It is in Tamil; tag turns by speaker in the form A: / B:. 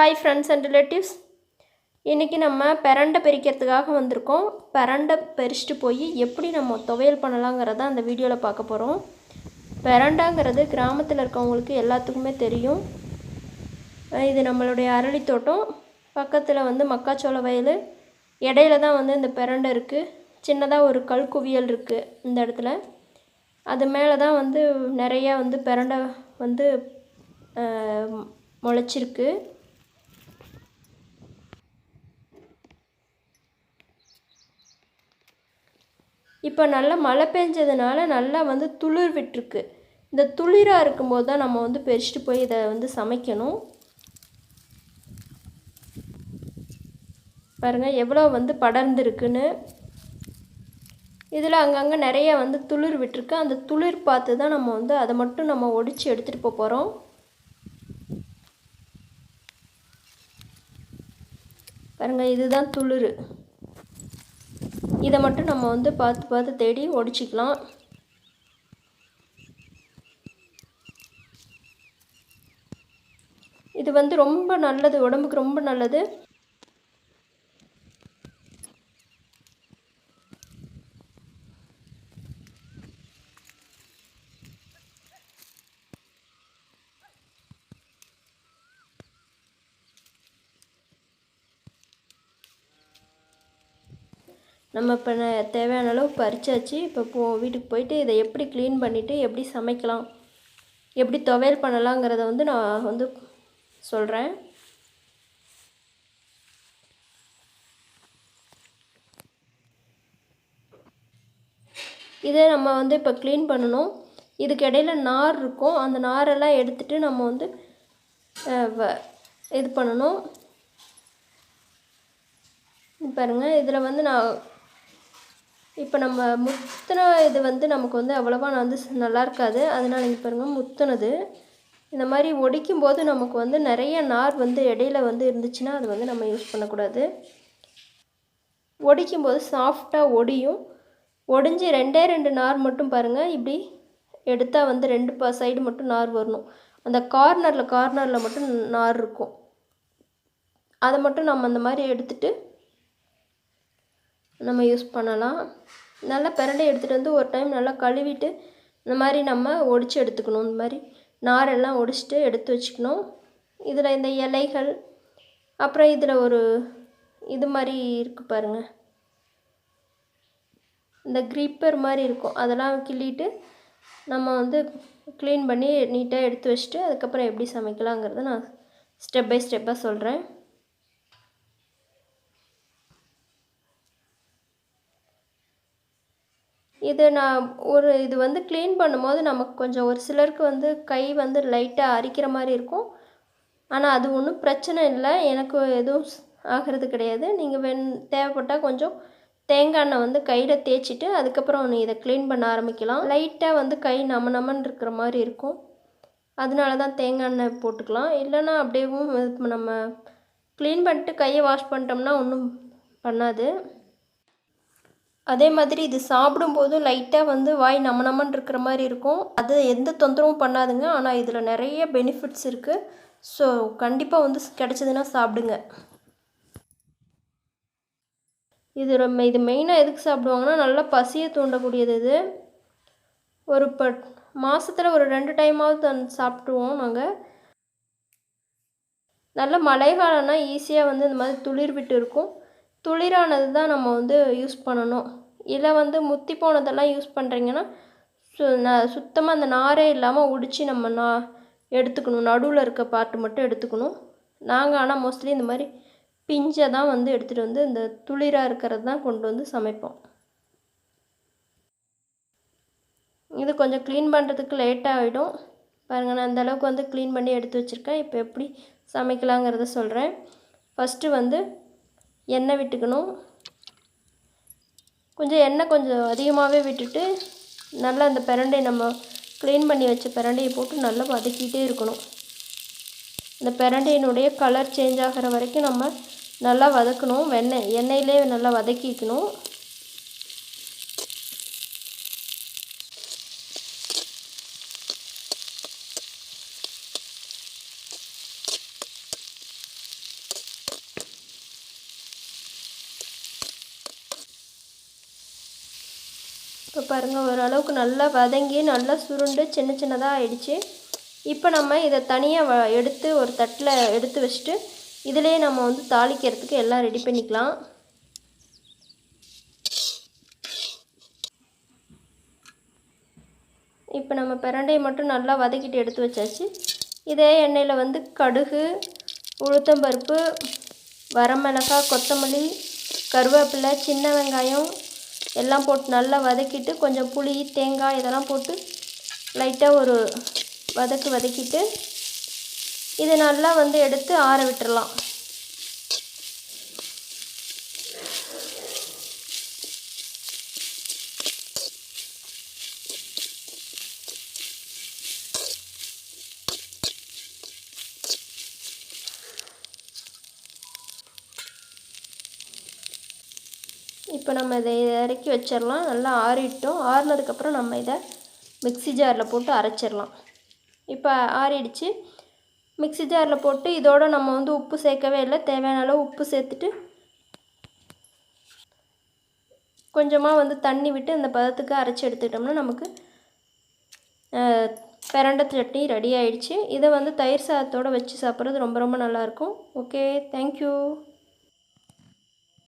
A: Hi friends and relatives. இன்றைக்கி நம்ம பிரண்டை பறிக்கிறதுக்காக வந்திருக்கோம். பிரண்டை பறிச்சுட்டு போய் எப்படி நம்ம துவையல் பண்ணலாங்கிறத அந்த வீடியோவில் பார்க்க போகிறோம். பிரண்டைங்கிறது கிராமத்தில் இருக்கவங்களுக்கு எல்லாத்துக்குமே தெரியும். இது நம்மளுடைய அரளி தோட்டம். பக்கத்தில் மக்காச்சோள வயல். இடையில தான் இந்த பிரண்டை இருக்குது. சின்னதாக ஒரு கல் குவியல் இருக்குது இந்த இடத்துல. அது மேலே தான் நிறையா பிரண்டை முளைச்சிருக்கு. இப்போ நல்லா மழை பெஞ்சதுனால நல்லா துளிர் விட்டுருக்கு. இந்த துளிராக இருக்கும்போது தான் நம்ம பறிச்சுட்டு போய் இதை சமைக்கணும். பாருங்கள் எவ்வளோ படர்ந்துருக்குன்னு. இதில் அங்கங்கே நிறைய துளிர் விட்டுருக்கு. அந்த துளிர் பார்த்து தான் நம்ம அதை மட்டும் நம்ம ஒடிச்சு எடுத்துகிட்டு போகிறோம். பாருங்கள் இதுதான் துளிர். இதை மட்டும் நம்ம பார்த்து தேடி ஒடிச்சிக்கலாம். இது ரொம்ப நல்லது, உடம்புக்கு ரொம்ப நல்லது. நம்ம இப்போ தேவையான அளவு பறிச்சாச்சு. இப்போ வீட்டுக்கு போயிட்டு இதை எப்படி க்ளீன் பண்ணிவிட்டு எப்படி சமைக்கலாம், எப்படி துவையல் பண்ணலாங்கிறத நான் சொல்கிறேன். இதை நம்ம இப்போ க்ளீன் பண்ணணும். இதுக்கு இடையில நார் இருக்கும். அந்த நாரெல்லாம் எடுத்துகிட்டு நம்ம இது பண்ணணும். பாருங்கள் இதில் நான் இப்போ நம்ம முத்தின இது நமக்கு அவ்வளோவா நல்லா இருக்காது. அதனால் இங்கே பாருங்கள் முத்துனது. இந்த மாதிரி ஒடிக்கும்போது நமக்கு நிறைய நார் இடையில இருந்துச்சுன்னா அது நம்ம யூஸ் பண்ணக்கூடாது. ஒடிக்கும்போது சாஃப்டாக ஒடியும். ஒடிஞ்சு ரெண்டு நார் மட்டும் பாருங்கள் இப்படி எடுத்தால் ரெண்டு சைடு மட்டும் நார் வரணும். அந்த கார்னரில் மட்டும் நார் இருக்கும். அதை மட்டும் நம்ம அந்த மாதிரி எடுத்துகிட்டு நம்ம யூஸ் பண்ணலாம். நல்லா பிரண்டை எடுத்துகிட்டு ஒரு டைம் நல்லா கழுவிட்டு இந்த மாதிரி நம்ம ஒடிச்சு எடுத்துக்கணும். இந்த மாதிரி நாரெல்லாம் ஒடிச்சிட்டு எடுத்து வச்சுக்கணும். இதில் இந்த இலைகள், அப்புறம் இதில் ஒரு இது மாதிரி இருக்குது பாருங்கள், இந்த கிரிப்பர் மாதிரி இருக்கும். அதெல்லாம் கிள்ளிட்டு நம்ம க்ளீன் பண்ணி நீட்டாக எடுத்து வச்சுட்டு அதுக்கப்புறம் எப்படி சமைக்கலாங்கிறத நான் ஸ்டெப் பை ஸ்டெப்பாக சொல்கிறேன். இது நான் இது க்ளீன் பண்ணும்போது நமக்கு கொஞ்சம் ஒரு சிலருக்கு கை லைட்டாக அரிக்கிற மாதிரி இருக்கும். ஆனால் அது ஒன்றும் பிரச்சனை இல்லை. எனக்கு எதுவும் ஆகிறது கிடையாது. நீங்கள் தேவைப்பட்டால் கொஞ்சம் தேங்காய் எண்ணெய் கையில் தேய்ச்சிட்டு அதுக்கப்புறம் இதை க்ளீன் பண்ண ஆரம்பிக்கலாம். லைட்டாக கை நமன்னு இருக்கிற மாதிரி இருக்கும். அதனால தான் தேங்காய் எண்ணெய் போட்டுக்கலாம். இல்லைன்னா அப்படியேவும் நம்ம க்ளீன் பண்ணிட்டு கையை வாஷ் பண்ணிட்டோம்னா ஒன்றும் பண்ணாது. அதே மாதிரி இது சாப்பிடும்போதும் லைட்டாக வாய் நமன்னு இருக்கிற மாதிரி இருக்கும். அது எந்த தொந்தரவும் பண்ணாதுங்க. ஆனால் இதில் நிறைய பெனிஃபிட்ஸ் இருக்குது. ஸோ கண்டிப்பாக கிடச்சதுன்னா சாப்பிடுங்க. இது மெயினாக எதுக்கு சாப்பிடுவாங்கன்னா நல்லா பசியை தூண்டக்கூடியது. இது ஒரு மாதத்தில் ஒரு 2 டைமாவது சாப்பிடுவோம் நாங்கள். நல்ல மழை காலம்னா ஈஸியாக இந்த மாதிரி துளிர் விட்டு இருக்கும். துளிரானது தான் நம்ம யூஸ் பண்ணணும். இல்லை முத்தி போனதெல்லாம் யூஸ் பண்ணுறீங்கன்னா சுத்தமாக அந்த நாரே இல்லாமல் உடிச்சு நம்ம எடுத்துக்கணும். நடுவில் இருக்க பார்ட்டு மட்டும் எடுத்துக்கணும். நாங்கள் ஆனால் மோஸ்ட்லி இந்த மாதிரி பிஞ்சை தான் எடுத்துகிட்டு இந்த துளிராக இருக்கிறது தான் கொண்டு சமைப்போம். இது கொஞ்சம் க்ளீன் பண்ணுறதுக்கு லேட்டாக ஆகிடும். பாருங்கள் நான் அந்தளவுக்கு க்ளீன் பண்ணி எடுத்து வச்சுருக்கேன். இப்போ எப்படி சமைக்கலாங்கிறத சொல்கிறேன். ஃபஸ்ட்டு எண்ணெய் விட்டுக்கணும். கொஞ்சம் அதிகமாகவே விட்டுட்டு நல்லா அந்த பிரண்டை நம்ம க்ளீன் பண்ணி வச்ச பிரண்டையை போட்டு நல்லா வதக்கிட்டே இருக்கணும். இந்த பிரண்டையினுடைய கலர் சேஞ்ச் ஆகிற வரைக்கும் நம்ம நல்லா வதக்கணும். எண்ணெயிலே நல்லா வதக்கிக்கணும். இப்போ பாருங்கள், ஓரளவுக்கு நல்லா வதங்கி நல்லா சுருண்டு சின்ன சின்னதாக ஆயிடுச்சு. இப்போ நம்ம இதை தனியாக எடுத்து ஒரு தட்டில் எடுத்து வச்சுட்டு இதிலே நம்ம வந்து தாளிக்கிறதுக்கு எல்லாம் ரெடி பண்ணிக்கலாம். இப்போ நம்ம பிரண்டையை மட்டும் நல்லா வதக்கிட்டு எடுத்து வச்சாச்சு. இதே எண்ணெயில் வந்து கடுகு, உளுத்தம்பருப்பு, வரமிளகாய், கொத்தமல்லி, கருவேப்பிலை, சின்ன வெங்காயம் எல்லாம் போட்டு நல்லா வதக்கிட்டு கொஞ்சம் புளி, தேங்காய் இதெல்லாம் போட்டு லைட்டாக ஒரு வதக்கிட்டு இதை நல்லா வந்து எடுத்து ஆற விட்டுறலாம். இப்போ நம்ம இதை இறக்கி வச்சிடலாம். நல்லா ஆறிட்டோம். ஆறினதுக்கப்புறம் நம்ம இதை மிக்ஸி ஜாரில் போட்டு அரைச்சிடலாம். இப்போ ஆறிடுச்சு. மிக்ஸி ஜாரில் போட்டு இதோடு நம்ம வந்து உப்பு சேர்க்கவே இல்லை. தேவையான அளவு உப்பு சேர்த்துட்டு கொஞ்சமாக வந்து தண்ணி விட்டு இந்த பதத்துக்கு அரைச்சி எடுத்துக்கிட்டோம்னா நமக்கு பிரண்டை சட்னி ரெடி ஆயிடுச்சு. இதை வந்து தயிர் சாதத்தோடு வச்சு சாப்பிட்றது ரொம்ப ரொம்ப நல்லாயிருக்கும். Okay, thank you.